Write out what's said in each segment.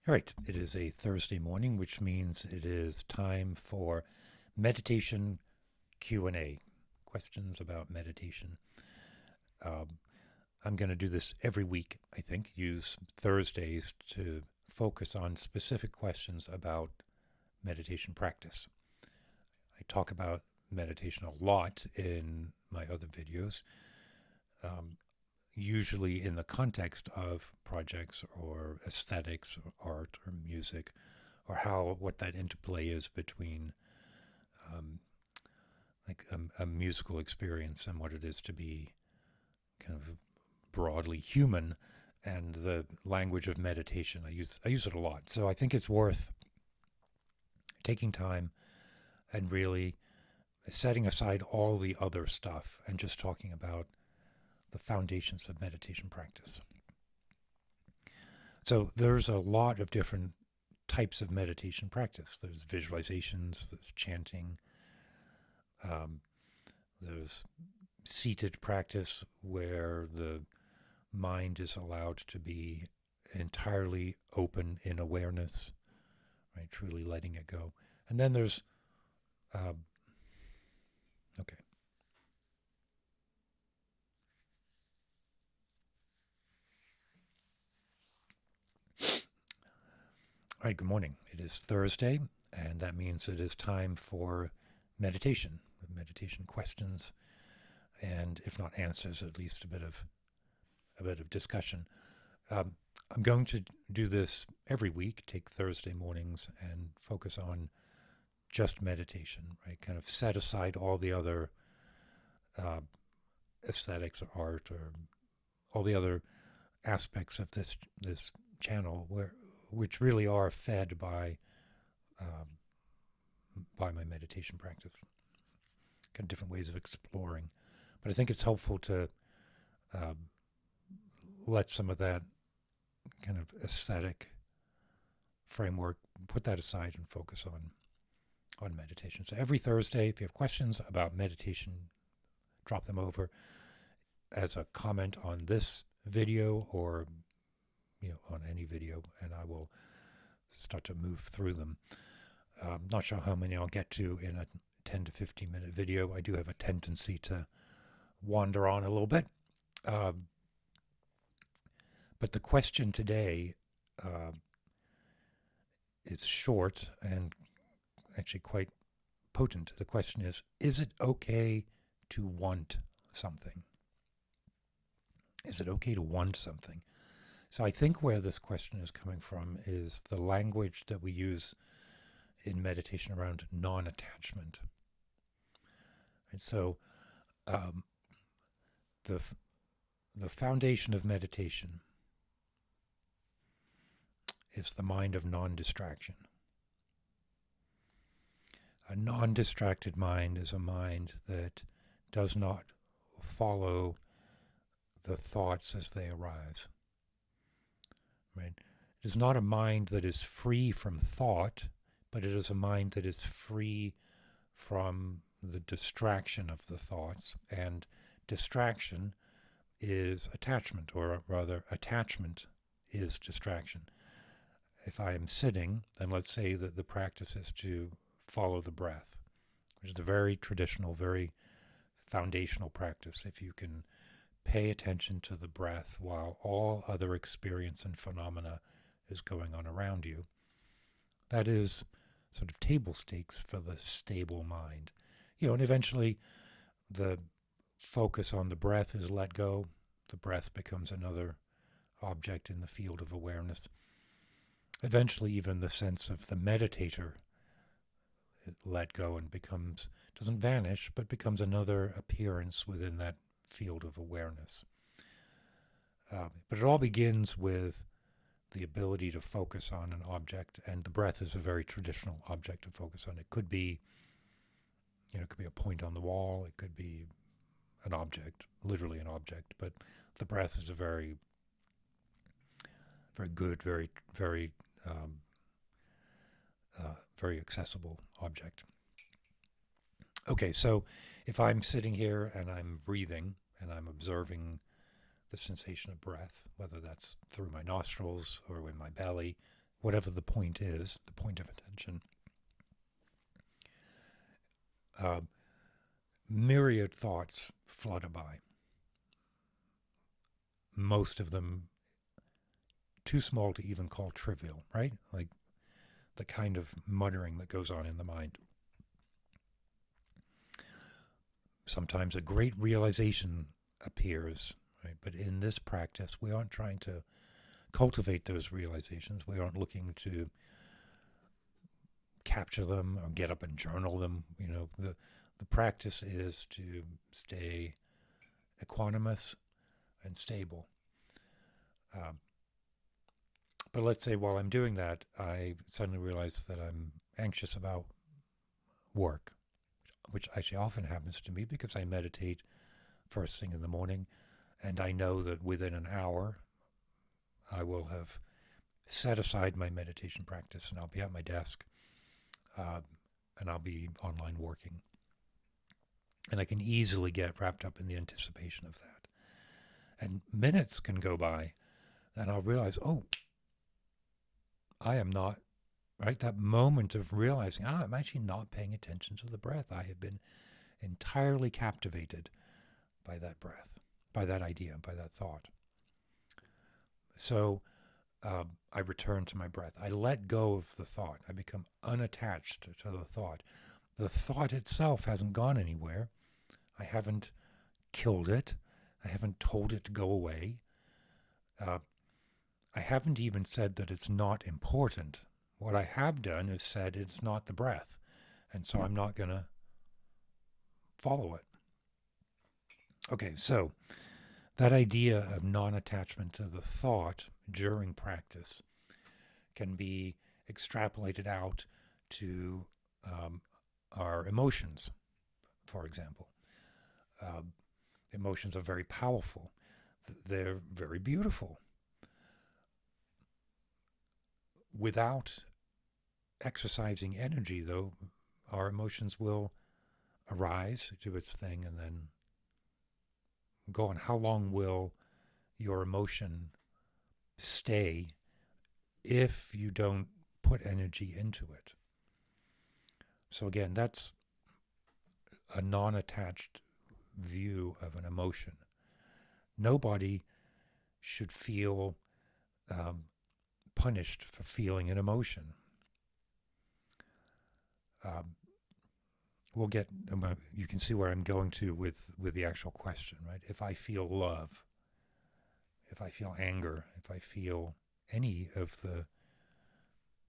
All right, it is a Thursday morning, which means it is time for meditation Q&A, questions about meditation. Um, I'm going to do this every week, I think, use Thursdays to focus on specific questions about meditation practice. I talk about meditation a lot in my other videos, um, usually in the context of projects or aesthetics or art or music, or what that interplay is between um, like a musical experience and what it is to be kind of broadly human, and the language of meditation. I use it a lot, so I think it's worth taking time and really setting aside all the other stuff and just talking about the foundations of meditation practice. So there's a lot of different types of meditation practice. There's visualizations, there's chanting, um, there's seated practice where the mind is allowed to be entirely open in awareness, right? Truly letting it go. And then there's, uh, okay. All right, good morning. It is Thursday, and that means it is time for meditation questions, and if not answers, at least a bit of discussion. Um, I'm going to do this every week, take Thursday mornings and focus on just meditation, right? Kind of set aside all the other uh, aesthetics or art or all the other aspects of this channel, which really are fed um, by my meditation practice. Kind of different ways of exploring, but I think it's helpful to um, let some of that kind of aesthetic framework, put that aside and focus on meditation. So every Thursday, if you have questions about meditation, drop them over as a comment on this video or on any video, and I will start to move through them. Not sure how many I'll get to in a 10 to 15-minute video. I do have a tendency to wander on a little bit. Um, but the question today uh, is short and actually quite potent. The question is it okay to want something? Is it okay to want something? So I think where this question is coming from is the language that we use in meditation around non-attachment. And so um, the the foundation of meditation is the mind of non-distraction. A non-distracted mind is a mind that does not follow the thoughts as they arise. Right? It is not a mind that is free from thought, but it is a mind that is free from the distraction of the thoughts. And distraction is attachment, or rather, attachment is distraction. If I am sitting, then let's say that the practice is to follow the breath, which is a very traditional, very foundational practice. If you can pay attention to the breath while all other experience and phenomena is going on around you, that is sort of table stakes for the stable mind. And eventually the focus on the breath is let go. The breath becomes another object in the field of awareness. Eventually, even the sense of the meditator let go and doesn't vanish, but becomes another appearance within that field of awareness. But it all begins with the ability to focus on an object, and the breath is a very traditional object to focus on. It could be, it could be a point on the wall. It could be an object, literally an object. But the breath is a very, very good, um, very accessible object. Okay, so if I'm sitting here and I'm breathing and I'm observing the sensation of breath, whether that's through my nostrils or in my belly, whatever the point is, the point of attention, myriad thoughts flutter by. Most of them too small to even call trivial, right? Like the kind of muttering that goes on in the mind. Sometimes a great realization appears, right? But in this practice, we aren't trying to cultivate those realizations. We aren't looking to capture them or get up and journal them. The practice is to stay equanimous and stable. But let's say while I'm doing that, I suddenly realize that I'm anxious about work, which actually often happens to me because I meditate first thing in the morning, and I know that within an hour I will have set aside my meditation practice and I'll be at my desk and I'll be online working. And I can easily get wrapped up in the anticipation of that. And minutes can go by and I'll realize, oh, I am not, right? That moment of realizing, I'm actually not paying attention to the breath. I have been entirely captivated by that breath, by that idea, by that thought. So I return to my breath. I let go of the thought. I become unattached to the thought. The thought itself hasn't gone anywhere. I haven't killed it. I haven't told it to go away. I haven't even said that it's not important. What I have done is said it's not the breath. And so I'm not going to follow it. Okay, so that idea of non-attachment to the thought during practice can be extrapolated out to our emotions, for example. Emotions are very powerful. They're very beautiful. Without exercising energy, though, our emotions will arise, do its thing, and then go on. How long will your emotion stay if you don't put energy into it? So again, that's a non-attached view of an emotion. Nobody should feel punished for feeling an emotion. We'll get, you can see where I'm going to with the actual question, right? If I feel love, if I feel anger, if I feel any of the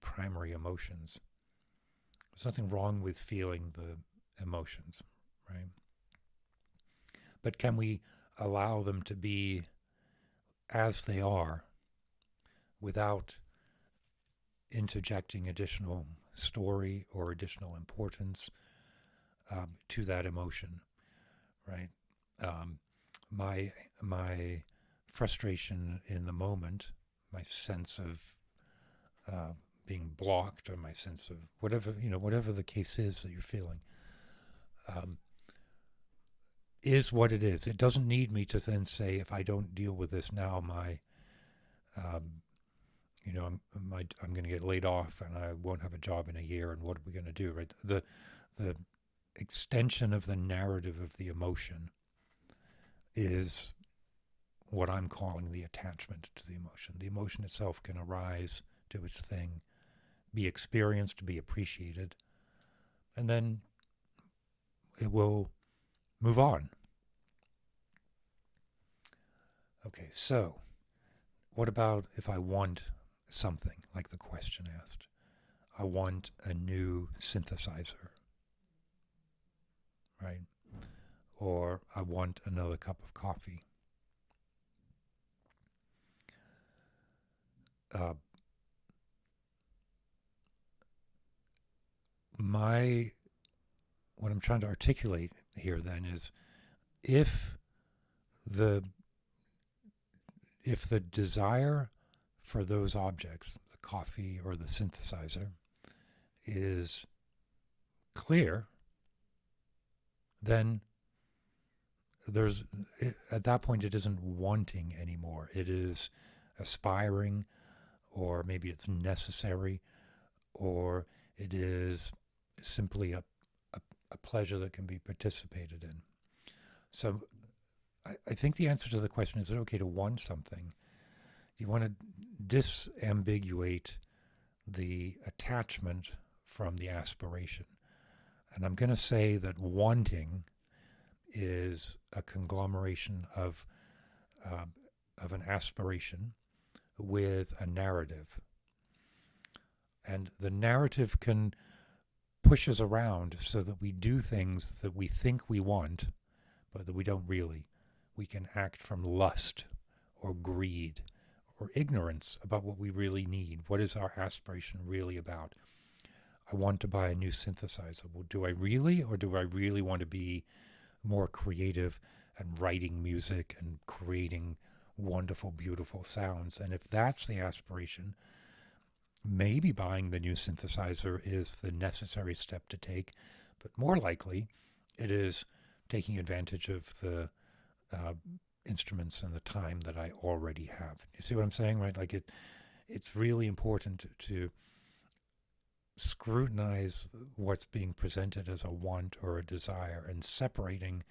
primary emotions, there's nothing wrong with feeling the emotions, right? But can we allow them to be as they are without interjecting additional story or additional importance to that emotion, right? My frustration in the moment, my sense of being blocked, or my sense of whatever the case is that you're feeling, is what it is. It doesn't need me to then say, if I don't deal with this now, I'm going to get laid off and I won't have a job in a year, and what are we going to do, right? The extension of the narrative of the emotion is what I'm calling the attachment to the emotion. The emotion itself can arise, do its thing, be experienced, be appreciated, and then it will move on. Okay, so what about if I want something, like the question asked? I want a new synthesizer, right? Or I want another cup of coffee. What I'm trying to articulate here then is, if the desire for those objects, the coffee or the synthesizer, is clear, then at that point it isn't wanting anymore. It is aspiring or maybe it's necessary, or it is simply a pleasure that can be participated in. So I think the answer to the question, is it okay to want something? You want to disambiguate the attachment from the aspiration. And I'm going to say that wanting is a conglomeration of an aspiration with a narrative. And the narrative can push us around so that we do things that we think we want, but that we don't really. We can act from lust or greed or ignorance about what we really need. What is our aspiration really about? I want to buy a new synthesizer. Well, do I really, or do I really want to be more creative and writing music and creating wonderful, beautiful sounds? And if that's the aspiration, maybe buying the new synthesizer is the necessary step to take, but more likely it is taking advantage of the instruments and the time that I already have. You see what I'm saying, right? Like it's really important to scrutinize what's being presented as a want or a desire, and separating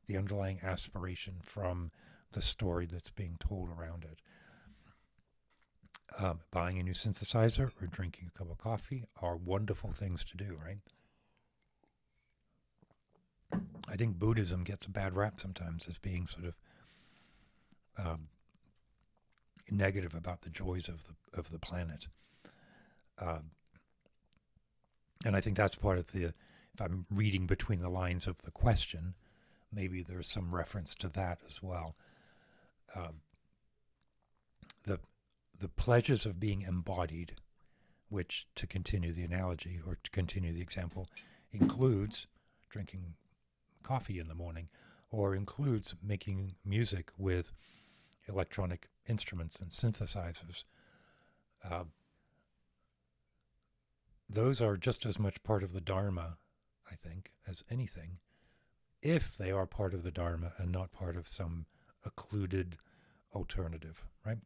the underlying aspiration from the story that's being told around it. Buying a new synthesizer or drinking a cup of coffee are wonderful things to do, right? I think Buddhism gets a bad rap sometimes as being sort of negative about the joys of the planet, and I think that's part of the. If I'm reading between the lines of the question, maybe there's some reference to that as well. The pleasures of being embodied, which, to continue the analogy or to continue the example, includes drinking coffee in the morning, or includes making music with electronic instruments and synthesizers. Those are just as much part of the Dharma, I think, as anything, if they are part of the Dharma and not part of some occluded alternative, right?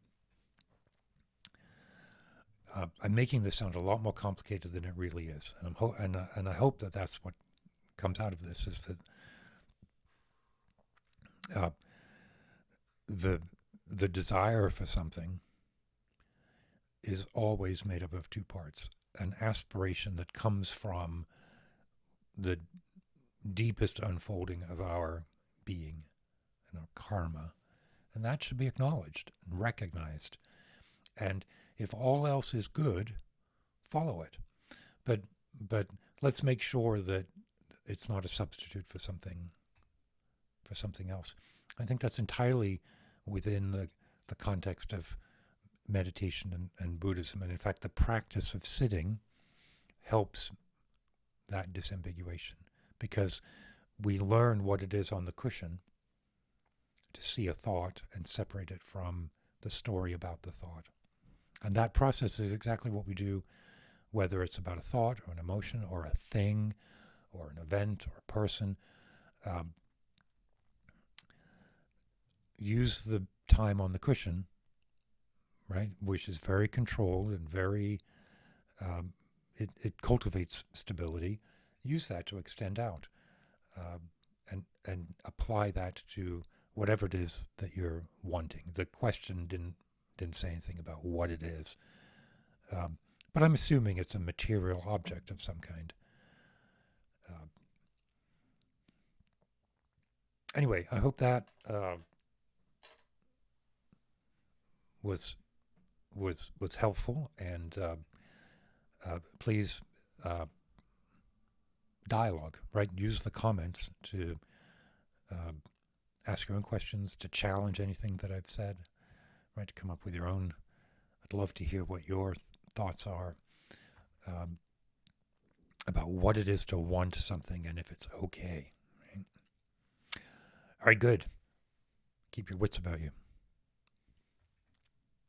I'm making this sound a lot more complicated than it really is, and I hope that that's what comes out of this, is that the desire for something is always made up of two parts: an aspiration that comes from the deepest unfolding of our being and our karma, and that should be acknowledged and recognized. And if all else is good, follow it. But let's make sure that it's not a substitute for something else. I think that's entirely within the context of meditation and Buddhism. And in fact, the practice of sitting helps that disambiguation, because we learn what it is on the cushion to see a thought and separate it from the story about the thought. And that process is exactly what we do, whether it's about a thought or an emotion or a thing or an event or a person. Use the time on the cushion, right, which is very controlled and very, it cultivates stability. Use that to extend out, and apply that to whatever it is that you're wanting. The question didn't say anything about what it is, but I'm assuming it's a material object of some kind. Anyway, I hope that was helpful, and please dialogue, right? Use the comments to ask your own questions, to challenge anything that I've said, right? To come up with your own. I'd love to hear what your thoughts are about what it is to want something and if it's okay. Right? All right, good. Keep your wits about you.